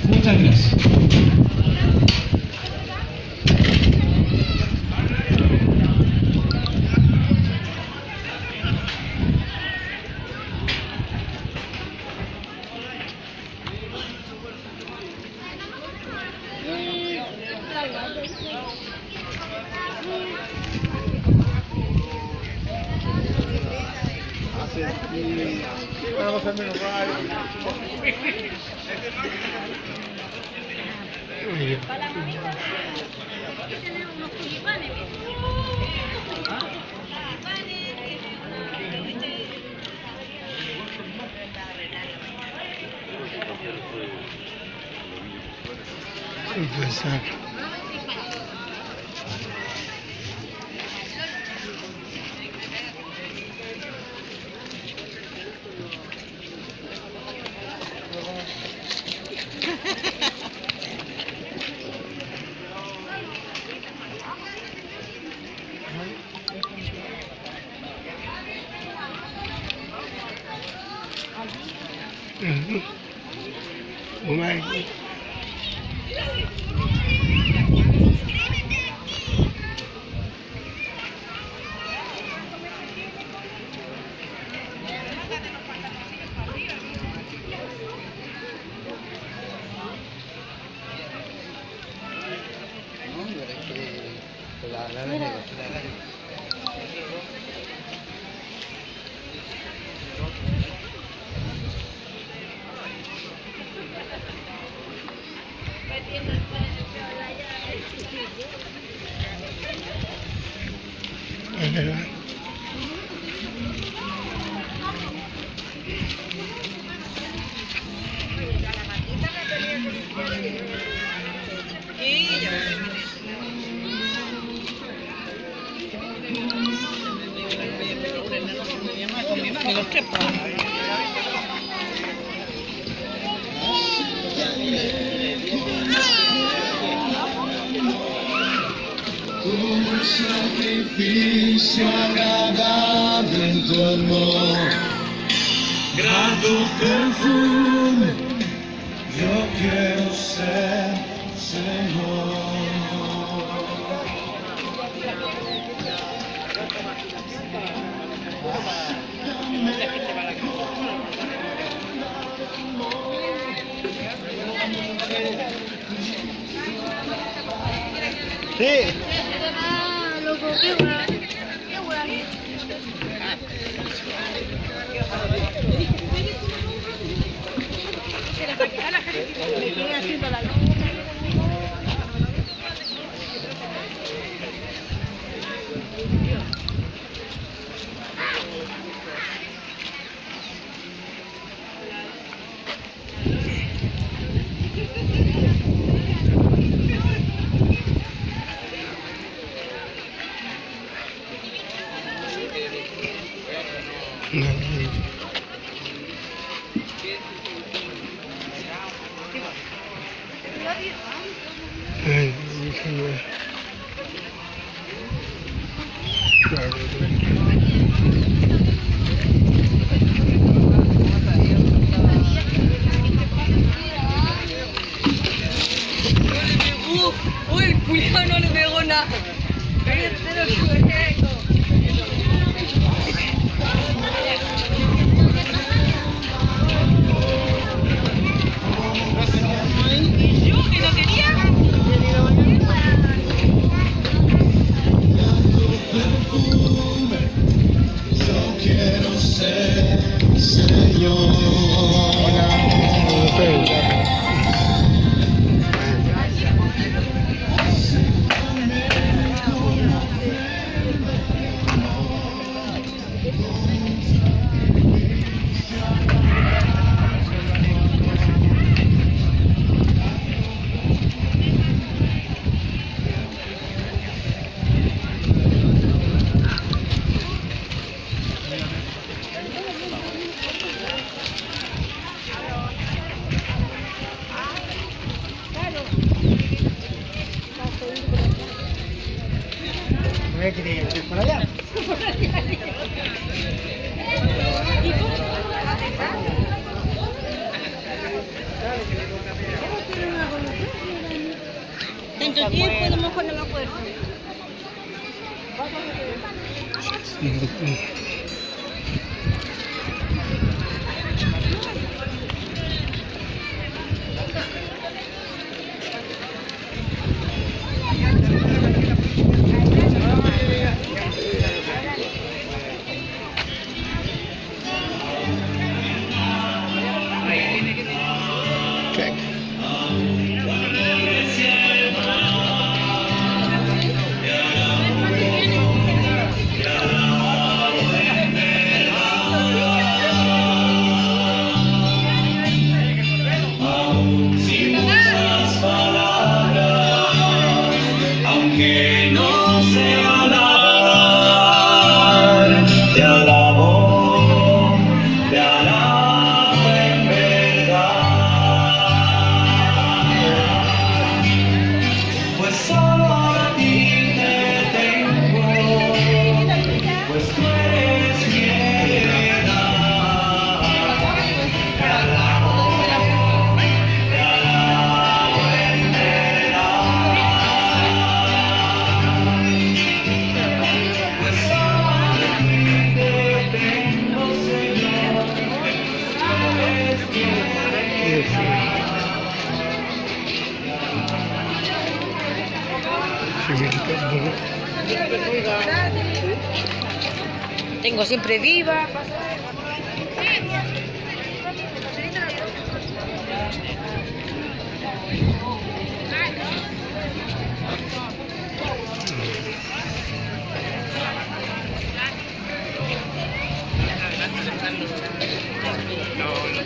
Muchas gracias. Vamos a menos Como el sacrificio agradable en tu amor, grato perfume, yo quiero ser, Señor. Sí. Ah, loco, qué buena. Qué buena. Para que a la gente me quede haciendo la loca. Uy, el culiao no le pegó nada. ¿Y yo que no quería? Yo quiero ser, Señor. ¿Me quería ir por allá? Y después a lo mejor no me acuerdo. Sin muchas palabras, aunque no sé hablar, te alabo en verdad, pues solo a ti te tengo, pues tú eres mi heredad. Te alabo en verdad, pues solo a ti te tengo, Señor, tú eres mi heredad. Tengo siempre viva. No, no.